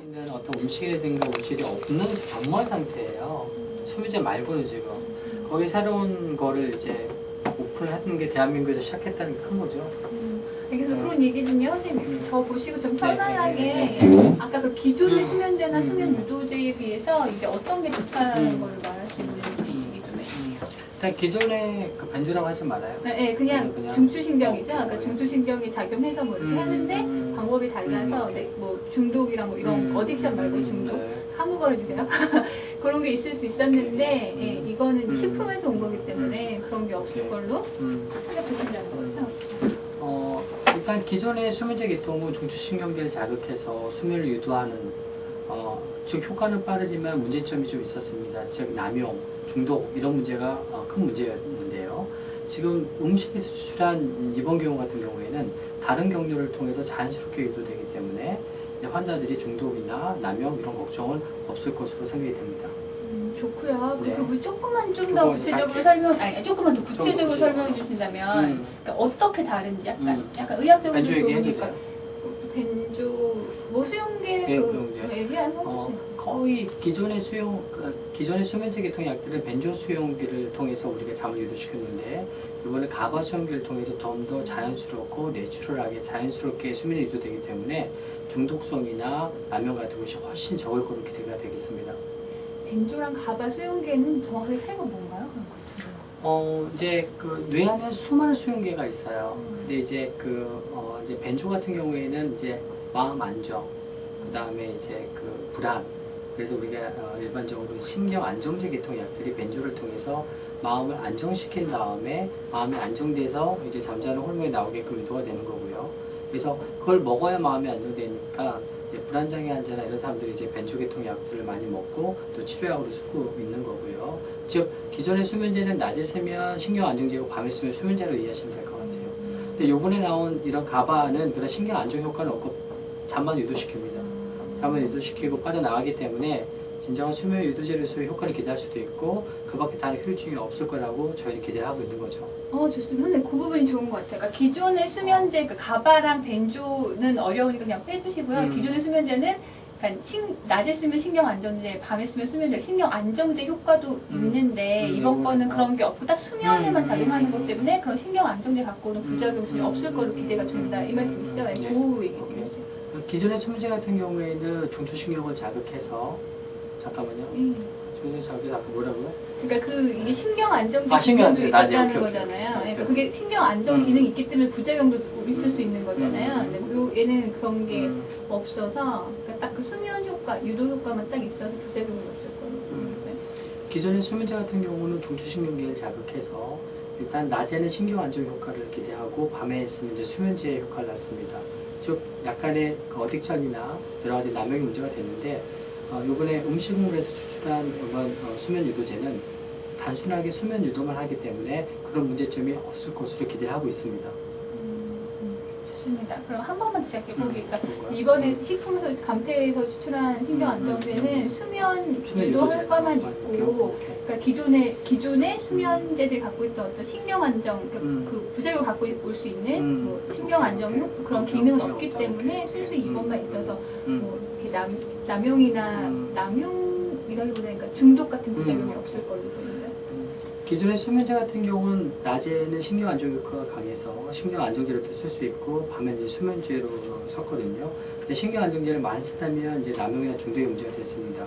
있는 어떤 음식이라든가 음식이 없는 변모한 상태예요. 소유자 말고는 지금. 거기 새로운 거를 이제 오픈하는 게 대한민국에서 시작했다는 게 큰 거죠. 그래서 그런 얘기 중에 선생님 저 보시고 좀 편안하게 네. 아까 그 기존의 수면제나 수면 유도제에 비해서 이게 어떤 게 좋다라는 걸 말할 수 있는지 얘기 좀 해주세요. 일단 기존에 그 변주라고 하지 말아요. 네, 그냥 중추신경이죠. 그러니까 중추신경이 작용해서 뭐 이렇게 하는데 방법이 달라서 뭐 중독이랑 뭐 이런 어딕션 말고 중독 한국어로 해주세요. 그런 게 있을 수 있었는데 예, 이거는 식품에서 온 거기 때문에 그런 게 없을 걸로 생각하신다는 거죠. 일단 기존의 수면제 계통은 중추신경계를 자극해서 수면을 유도하는 즉 효과는 빠르지만 문제점이 좀 있었습니다. 즉 남용, 중독 이런 문제가 큰 문제였는데요. 지금 음식에서 추출한 이번경우 같은 경우에는 다른 경로를 통해서 자연스럽게 유도되기 때문에 이제 환자들이 중독이나 남용 이런 걱정은 없을 것으로 생각이 됩니다. 좋고요. 네. 그 부분 조금만 좀 더 구체적으로 조금만 더 구체적으로 설명해 주신다면 그러니까 어떻게 다른지 약간 의학적으로 좋으니까 벤조 뭐 수용계 얘기하면 거의 기존의 수면제 계통 약들은 벤조 수용기를 통해서 우리가 잠을 유도시켰는데 이번에 가바 수용기를 통해서 좀 더 자연스럽고 내추럴하게 자연스럽게 수면이 유도되기 때문에 중독성이나 남용 같은 것이 훨씬 적을 거로 기대가 되겠습니다. 벤조랑 가바 수용계는 정확하게 차이가 뭔가요? 이제 그 뇌 안에 수많은 수용계가 있어요. 근데 이제 이제 벤조 같은 경우에는 이제 마음 안정, 그 다음에 이제 그 불안. 그래서 우리가 일반적으로 신경 안정제 계통 약들이 벤조를 통해서 마음을 안정시킨 다음에 마음이 안정돼서 이제 잠자는 호르몬이 나오게끔 유도가 되는 거고요. 그래서 그걸 먹어야 마음이 안정되니까 불안장애 환자나 이런 사람들이 이제 벤조 계통 약들을 많이 먹고 또 치료약으로 쓰고 있는 거고요. 즉 기존의 수면제는 낮에 쓰면 신경 안정제고 밤에 쓰면 수면제로 이해하시면 될 것 같아요. 근데 요번에 나온 이런 가바는 그런 신경 안정 효과는 없고 잠만 유도시킵니다. 잠을 유도시키고 빠져나가기 때문에 진정한 수면 유도제로서의 효과를 기대할 수도 있고 그 밖에 다른 효율증이 없을 거라고 저희는 기대를 하고 있는 거죠. 좋습니다. 근데 그 부분이 좋은 것 같아요. 그러니까 기존의 수면제, 가바랑 벤조는 어려우니까 그냥 빼주시고요. 기존의 수면제는 그러니까 낮에 쓰면 신경 안정제, 밤에 쓰면 수면제, 신경 안정제 효과도 있는데 이번 거는 그런 게 없고 딱 수면에만 작용하는 것 때문에 그런 신경 안정제 갖고는 부작용이 전혀 없을 거로 기대가 된다. 이 말씀이시죠? 네. 그 얘기 좀 해주세요. 기존의 수면제 같은 경우에는 중추신경을 자극해서 잠깐만요. 중추신경 자극해서 아까 뭐라고요? 그러니까 이게 신경 안정제 기능도 있었다는 거잖아요. 그러니까 그게 신경 안정 기능이 있기 때문에 부작용도 있을 수 있는 거잖아요. 근데 얘는 그런 게 없어서 그러니까 딱 그 수면 효과, 유도 효과만 딱 있어서 부작용이 없을 거예요. 기존의 수면제 같은 경우는 중추신경계를 자극해서 일단 낮에는 신경 안정 효과를 기대하고 밤에 있으면 이제 수면제 효과를 낳습니다. 즉 약간의 어딕션이나 여러 가지 남용이 문제가 되는데 이번에 음식물에서 추출한 이런 수면 유도제는 단순하게 수면 유도만 하기 때문에 그런 문제점이 없을 것으로 기대를 하고 있습니다. 좋습니다. 그럼 한 번만 시작해 보니까 이번에 식품에서 감태에서 추출한 신경 안정제는 수면 유도 효과만 있고 그러니까 기존의 수면제들이 갖고 있던 어떤 신경 안정 그 부작용을 갖고 올 수 있는 뭐 신경 안정 그런 기능은 없기 때문에 순수 이것만 있어서 뭐 이렇게 남용이라기보다 그러니까 중독 같은 부작용이 없을 걸로 보입니다. 기존의 수면제 같은 경우는 낮에는 신경 안정 효과가 강해서 신경 안정제로 쓸 수 있고 밤에는 이제 수면제로 썼거든요. 근데 신경 안정제를 많이 쓰다면 이제 남용이나 중독의 문제가 됐습니다.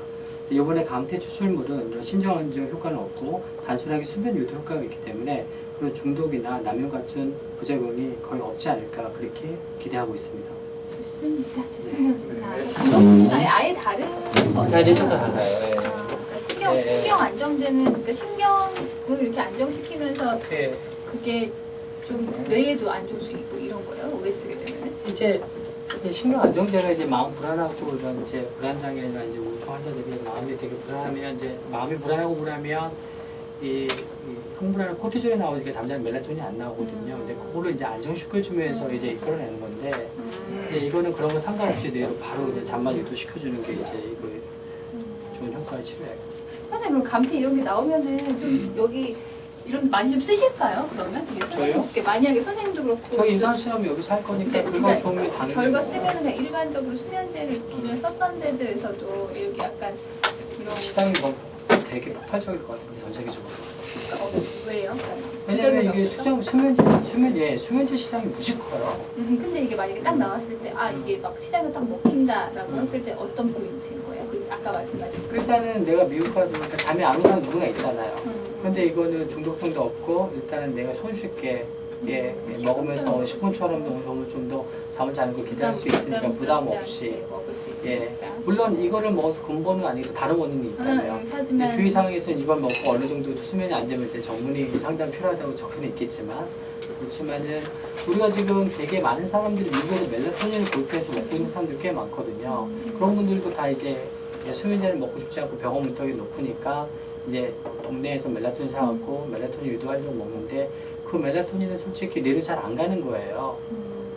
이번에 감태 추출물은 이런 신경 안정 효과는 없고 단순하게 수면 유도 효과가 있기 때문에 그런 중독이나 남용 같은 부작용이 거의 없지 않을까 그렇게 기대하고 있습니다. 좋습니다. 좋습니다. 아예 다른 거예요. 네, 좀 달라요. 신경 안정제는 그러니까 신경을 이렇게 안정시키면서 그게 좀 뇌에도 안 좋을 수 있고 이런 거예요. 오래 쓰게 되면은. 이제 신경 안정제가 이제 마음 불안하고 이런 이제 불안 장애나 이제 우울증 환자들이 마음이 되게 불안하면 이제 마음이 불안하고 그러면 이 흥분하는 코티졸이 나오니까 잠자는 멜라토닌이 안 나오거든요. 근데 그거를 이제 안정시켜주면서 이제 이끌어내는 건데 이거는 그런 거 상관없이 뇌로 바로 그냥 잠만 유도시켜주는 게 이제 이거 좋은 효과의 치료예요. 선생님 그럼 감태 이런 게 나오면은 좀 여기 이런 많이 좀 쓰실까요? 그러면 되게 저요? 이렇게 만약에 선생님도 그렇고 저희 임상원 씨라면 여기서 할 거니까 네, 그거 도움이 당연히 결과 뭐. 쓰면 그냥 일반적으로 수면제를 기존에 썼던 데들에서도 이렇게 약간 이런 시장이 뭐 되게 폭발적일 것 같은데 전 세계적으로. 왜요? 왜냐면 이게 없어서? 수면제 시장이 무지 커요. 근데 이게 만약에 딱 나왔을 때, 이게 막 시장에 딱 먹힌다라고 했을 때 어떤 포인트인 거예요? 그 아까 말씀하신 그. 일단은 내가 미국 가도 그러니까 잠이 안 오는 사람 누구나 있잖아요. 음. 근데 이거는 중독성도 없고 일단은 내가 손쉽게 먹으면서 식품처럼 너무 좀 더 잠을 자는 걸 기대할 수 있으니까 부담 없이 먹을 수 예 있으니까. 물론 이거를 먹어서 근본은 아니고 다른 원인이 있잖아요. 하지만 주의 상황에서는 이걸 먹고 어느 정도 수면이 안 되면 이제 전문의 상담 필요하다고 적혀는 있겠지만 그렇지만은 우리가 지금 되게 많은 사람들이 미국에서 멜라토닌을 구입해서 먹고 있는 사람들이 꽤 많거든요. 그런 분들도 다 이제 수면제를 먹고 싶지 않고 병원 문턱이 높으니까 이제 동네에서 멜라토닌 사갖고 멜라토닌 유도하려고 먹는데 그 멜라토닌은 솔직히 뇌로 잘 안 가는 거예요.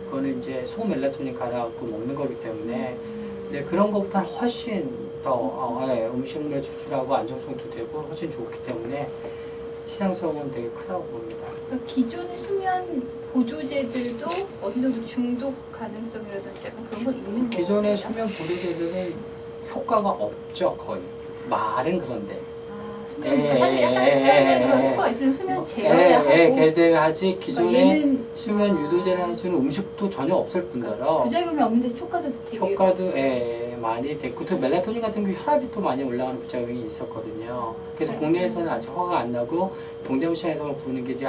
그거는 이제 소멜라토닌 갈아갖고 먹는 거기 때문에 근데 그런 것보다는 훨씬 더 음식물 추출하고 안정성도 되고 훨씬 좋기 때문에 시장성은 되게 크다고 봅니다. 그러니까 기존의 수면 보조제들도 어느 정도 중독 가능성이라든지 약간 그런 건 있는 거예요? 기존의 수면 보조제들은 효과가 없죠, 거의. 말은 그런데. 수면 사실 약간 그런 효과가 있으면 수면 제어야 하고 제어하지 기존의 얘는 수면 유도제를 해주는 음식도 전혀 없을 뿐더러 부작용이 없는데 효과도 되게 효과도 많이 됐고 또 멜라토닌 같은 경우 혈압이 또 많이 올라가는 부작용이 있었거든요. 그래서 국내에서는 아직 허가가 안 나고 동대문 시장에서만 부르는 게 이제